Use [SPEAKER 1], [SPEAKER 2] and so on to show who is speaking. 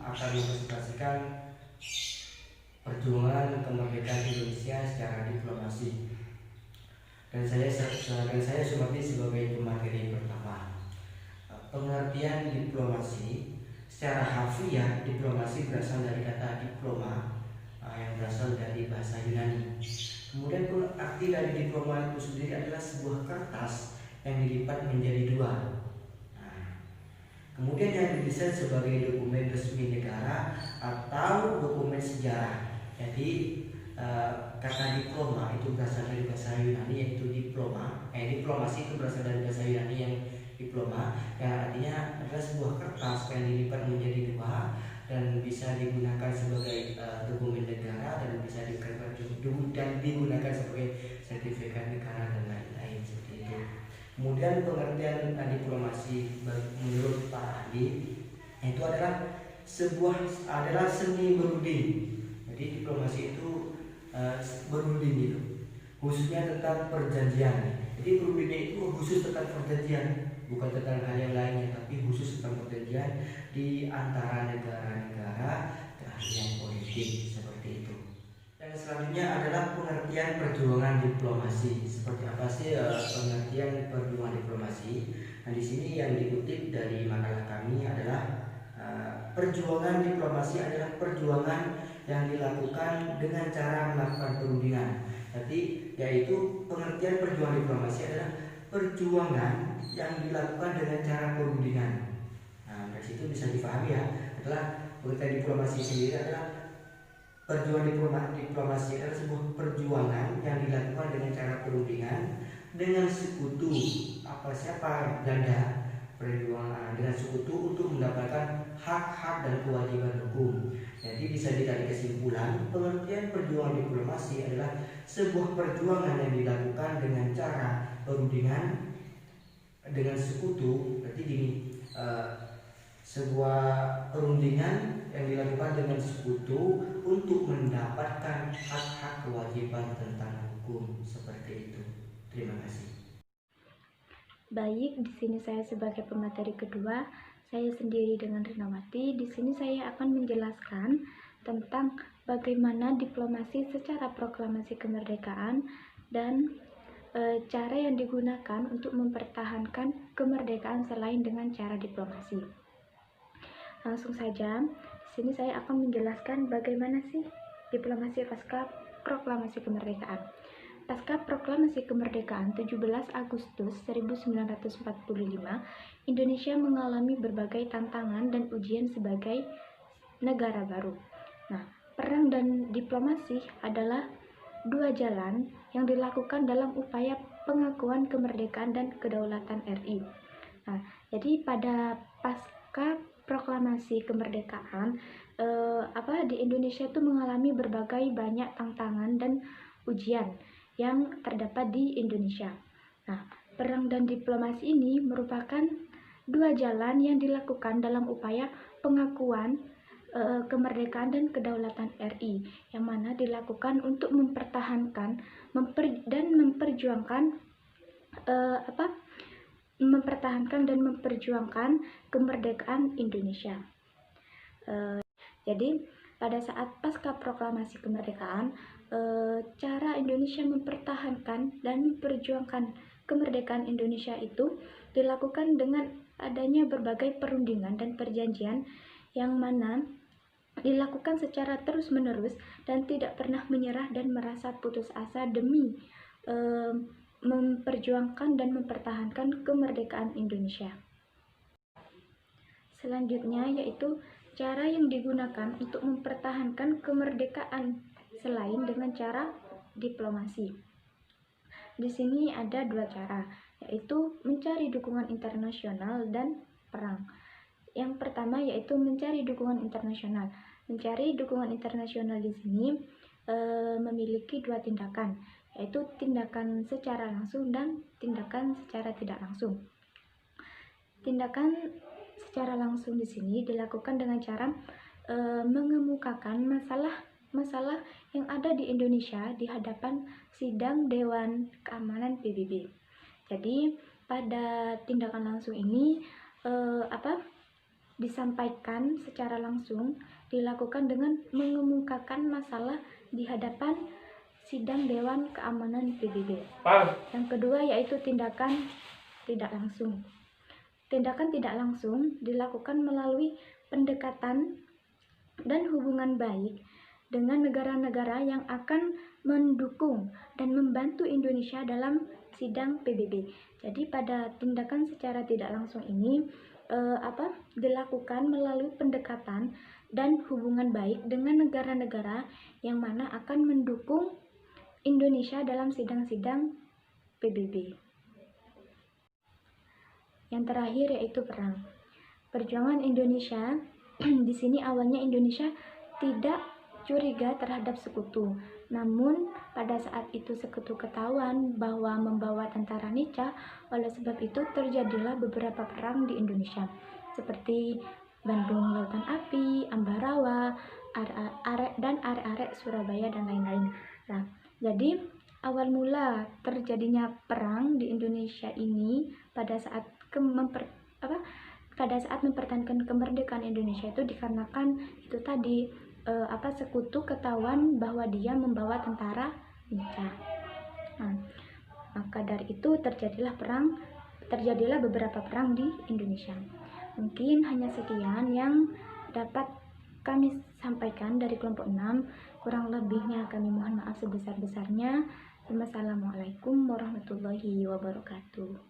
[SPEAKER 1] akan mempresentasikan perjuangan kemerdekaan Indonesia secara diplomasi. Dan saya Sumardi sebagai pemateri pertama. Pengertian diplomasi secara harfiah, diplomasi berasal dari kata diploma yang berasal dari bahasa Yunani. Kemudian arti dari diploma itu sendiri adalah sebuah kertas yang dilipat menjadi dua. Kemudian yang didesain sebagai dokumen resmi negara atau dokumen sejarah. Jadi kata diploma itu berasal dari bahasa Yunani, yaitu diploma. Diplomasi itu berasal dari bahasa Yunani yang diploma, yang artinya adalah sebuah kertas yang dilipat menjadi dua dan bisa digunakan sebagai dokumen negara dan bisa digunakan sebagai sertifikat negara dan lain-lain seperti itu. Kemudian pengertian diplomasi menurut para ahli itu adalah seni berunding. Jadi diplomasi itu berunding gitu, khususnya tentang perjanjian. Jadi berundingnya itu khusus tentang perjanjian, bukan tentang hal yang lainnya, tapi khusus tentang perjanjian di antara negara-negara keahlian politik seperti itu. Dan selanjutnya adalah pengertian perjuangan diplomasi. Seperti apa sih pengertian perjuangan diplomasi? Nah, di sini yang dikutip dari makalah kami adalah perjuangan diplomasi adalah perjuangan yang dilakukan dengan cara melakukan perundingan. Jadi, yaitu pengertian perjuangan diplomasi adalah perjuangan yang dilakukan dengan cara perundingan. Nah, dari situ bisa dipahami ya, adalah pengertian diplomasi sendiri adalah perjuangan diplomasi adalah sebuah perjuangan yang dilakukan dengan cara perundingan dengan sekutu siapa Belanda, perjuangan dengan sekutu untuk mendapatkan hak-hak dan kewajiban hukum. Jadi bisa ditarik kesimpulan, pengertian perjuangan diplomasi adalah sebuah perjuangan yang dilakukan dengan cara perundingan dengan sekutu. Berarti gini, sebuah perundingan yang dilakukan dengan sekutu untuk mendapatkan hak-hak kewajiban tentang hukum seperti itu. Terima kasih.
[SPEAKER 2] Baik, di sini saya sebagai pemateri kedua, saya sendiri dengan Rinawati. Di sini saya akan menjelaskan tentang bagaimana diplomasi secara proklamasi kemerdekaan dan cara yang digunakan untuk mempertahankan kemerdekaan selain dengan cara diplomasi. Langsung saja, di sini saya akan menjelaskan bagaimana sih diplomasi pasca proklamasi kemerdekaan. Pasca proklamasi kemerdekaan 17 Agustus 1945, Indonesia mengalami berbagai tantangan dan ujian sebagai negara baru. Nah, perang dan diplomasi adalah dua jalan yang dilakukan dalam upaya pengakuan kemerdekaan dan kedaulatan RI. Nah, jadi pada pasca proklamasi kemerdekaan, di Indonesia itu mengalami berbagai banyak tantangan dan ujian yang terdapat di Indonesia. Nah, perang dan diplomasi ini merupakan dua jalan yang dilakukan dalam upaya pengakuan kemerdekaan dan kedaulatan RI, yang mana dilakukan untuk mempertahankan dan memperjuangkan kemerdekaan Indonesia. Jadi pada saat pasca proklamasi kemerdekaan, cara Indonesia mempertahankan dan memperjuangkan kemerdekaan Indonesia itu dilakukan dengan adanya berbagai perundingan dan perjanjian yang mana dilakukan secara terus-menerus dan tidak pernah menyerah dan merasa putus asa demi memperjuangkan dan mempertahankan kemerdekaan Indonesia. Selanjutnya yaitu cara yang digunakan untuk mempertahankan kemerdekaan selain dengan cara diplomasi. Di sini ada dua cara, yaitu mencari dukungan internasional dan perang. Yang pertama yaitu mencari dukungan internasional. Mencari dukungan internasional di sini memiliki dua tindakan, yaitu tindakan secara langsung dan tindakan secara tidak langsung. Tindakan secara langsung di sini dilakukan dengan cara mengemukakan masalah yang ada di Indonesia di hadapan sidang Dewan Keamanan PBB. Jadi pada tindakan langsung ini disampaikan secara langsung dilakukan dengan mengemukakan masalah di hadapan sidang Dewan Keamanan PBB. Yang kedua yaitu tindakan tidak langsung. Tindakan tidak langsung dilakukan melalui pendekatan dan hubungan baik dengan negara-negara yang akan mendukung dan membantu Indonesia dalam sidang PBB. Jadi pada tindakan secara tidak langsung ini dilakukan melalui pendekatan dan hubungan baik dengan negara-negara yang mana akan mendukung Indonesia dalam sidang-sidang PBB. Yang terakhir yaitu perang. Perjuangan Indonesia di sini awalnya Indonesia tidak curiga terhadap sekutu. Namun pada saat itu sekutu ketahuan bahwa membawa tentara Nica, oleh sebab itu terjadilah beberapa perang di Indonesia seperti Bandung Lautan Api, Ambarawa, dan arek-arek Surabaya dan lain-lain. Nah, jadi awal mula terjadinya perang di Indonesia ini pada saat mempertahankan kemerdekaan Indonesia itu dikarenakan itu tadi sekutu ketahuan bahwa dia membawa tentara Nica. Nah, maka dari itu terjadilah beberapa perang di Indonesia. Mungkin hanya sekian yang dapat kami sampaikan dari kelompok 6. Kurang lebihnya kami mohon maaf sebesar-besarnya. Wassalamualaikum warahmatullahi wabarakatuh.